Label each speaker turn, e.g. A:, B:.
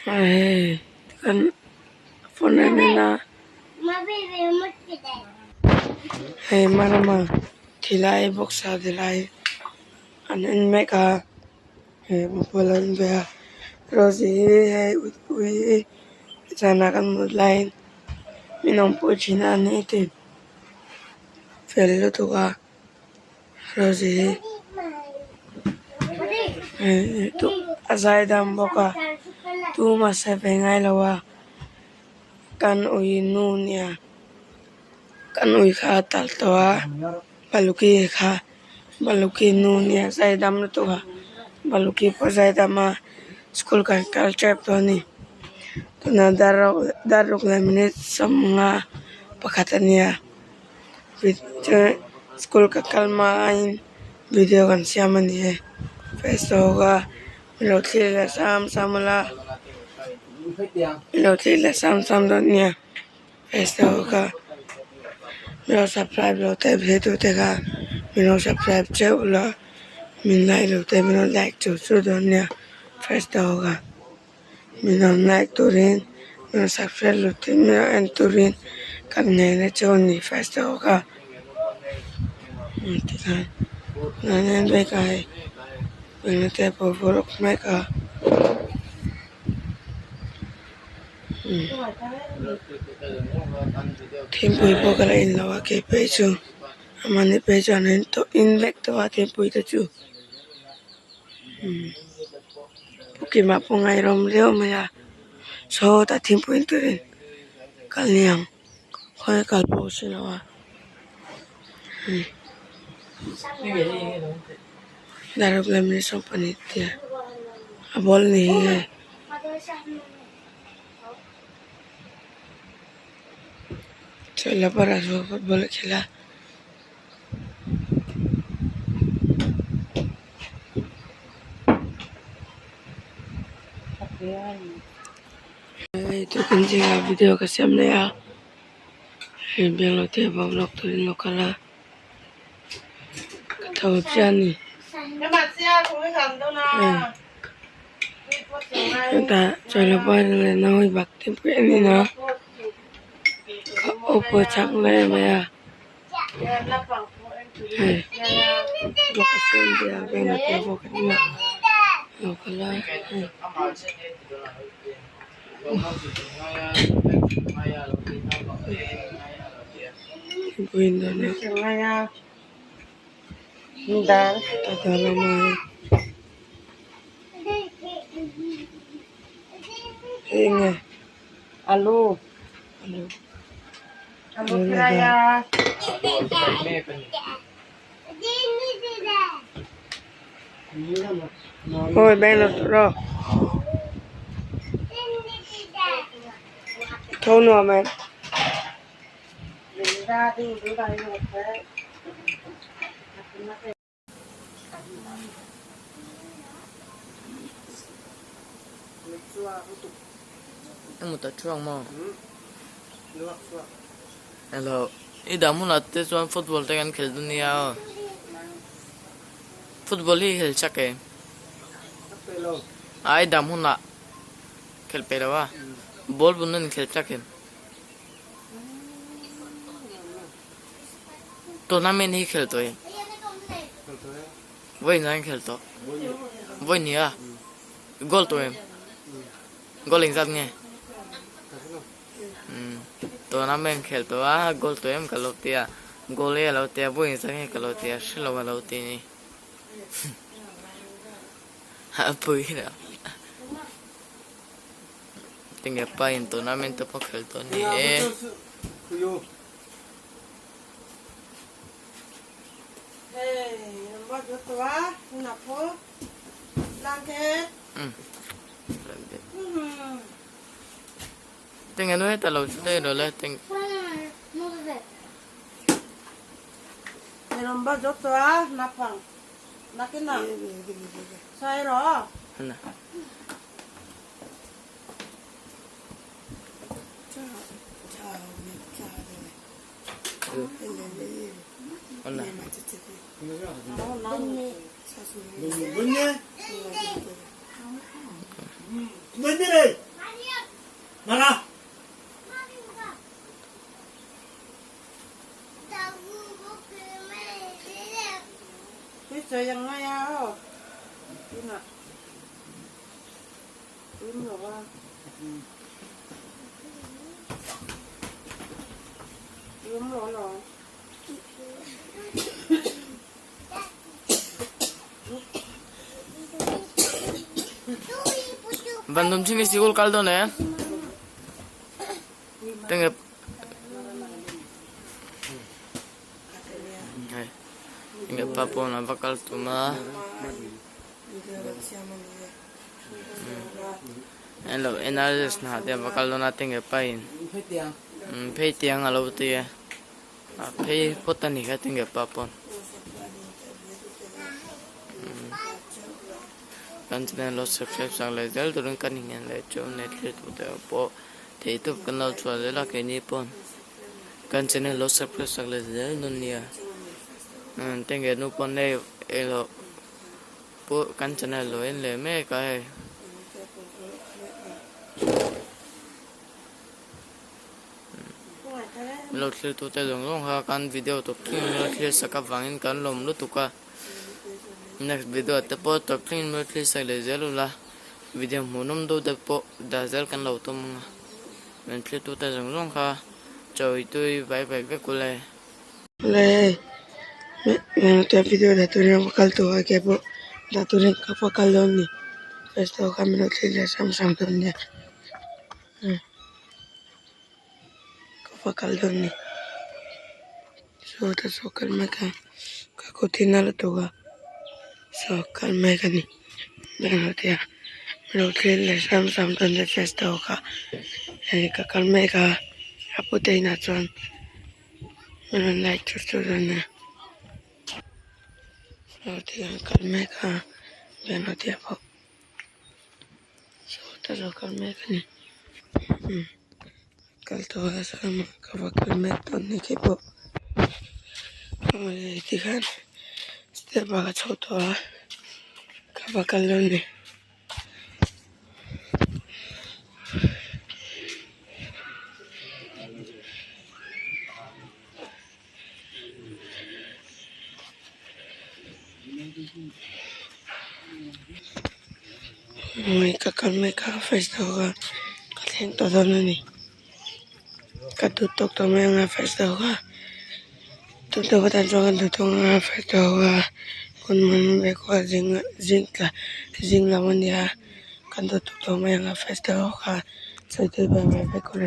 A: kan phone na marama thilai boxa dilai anen meka bulan be rosi ui jana kan mudlain minom puchina ni te fello to ka rosi tu azai dam boka tu masa pengai lawa kan ui nunia kan ui kha tal toa baluki nunia zai dam to ka baluki po zai dama school kan culture to ni tuna daruk la minute samnga pakatania school ka kalma in video kan siamani hai Facebook Lotila samla Lotila sam dunia Facebook Milo subscribe lote video tega Milo subscribe cewla Min like lote Milo like cucu dunia Facebook Milo like turin Milo subscribe lote Milo enturin kan nene cewni Facebook Tega Nanen bekai Benete povorok meka Tempo ipokala in lawa ke pecho amane pecho anen to invect wa tempo ita chu Puki mapungai rom leo maya so ta tempo inturin kaliang koi kalpo sinawa Darab lamni sompanitia abol ni Chela para su fútbol khela itu kunci video ka siamne ya biang lote vlog turin lokala kataw piani ta chela para na hoy bakti piani na Opo chak le maya lokasi dia bena tevo kana lokala Buindo na maya ndar tatala mai Inge Alo Raya. Ôi bên là rồi. Thôi nữa mẹ. Ra đi đây một cái. Em một tờ chuông mà. Hello. Ida muna te chuan football te kan khel dunia. Football hi khel chake. Ai dam huna khel perawa. Ball bunun khel chake. Tournament hi khel to. Voi nang khel to. Voi nia. Goal to em. Goal exam nge. Tournament khel to goal to em kalotia goal ya lotia buin sang kalotia shilo kalotia ni apoi na tinggal pa in tournament pa khel to ni
B: Nomor dua una po blanket
A: Tinggal nuh talau sudah dolah ting.
B: Nomor dua napang nakina saya roh
A: Nah.
B: Bener Mana? Bisa yang ngayal. Ina. Ini apa? Belum lolos.
C: Bandung sini sikul kaldo ne. Tengep. Tengep papon bakal tuma. Hello, analysis na dia bakal do natin pain. Pay tiang alo tu ya. Pay potan ni ka tengep papon. Kan channel lo subscribe sang le del turun kan ingen le cho net le tu te po te itu kenal chua le la ke ni pon kan channel lo subscribe sang le del nun nia tenge nu pon ne elo po kan channel lo en le me ka e lo le tu te dong long ha kan video to kin lo le saka wangin kan lom lu tu ka next video at po to clean mo please sa lezelula video monum do da po da zel kan lo tum men tle tu ta jong long kha choi tui bye bye ve kule
A: le me te video da tu ne bakal tu ke po da tu ne ka bakal don ni esto camino le sam don ni ka bakal don ni so kalma ka kutina lo tu ga so kalma ka ni dan dia menurut le sam don de festa ka ka kalma ka apote na chon men like to don dia kalma ka ben dia po so kalma ka ni kal to sama ka kalma ton ni ke po digan setiap baga choto ka bakal ni may kakalmay ka festa ka kaleng todo na ni katutok to may nga festa ka tutok ka tanso ka tutok nga festa ka kun man may ko zing laman niya katutok to may nga festa ka so ito ba may ko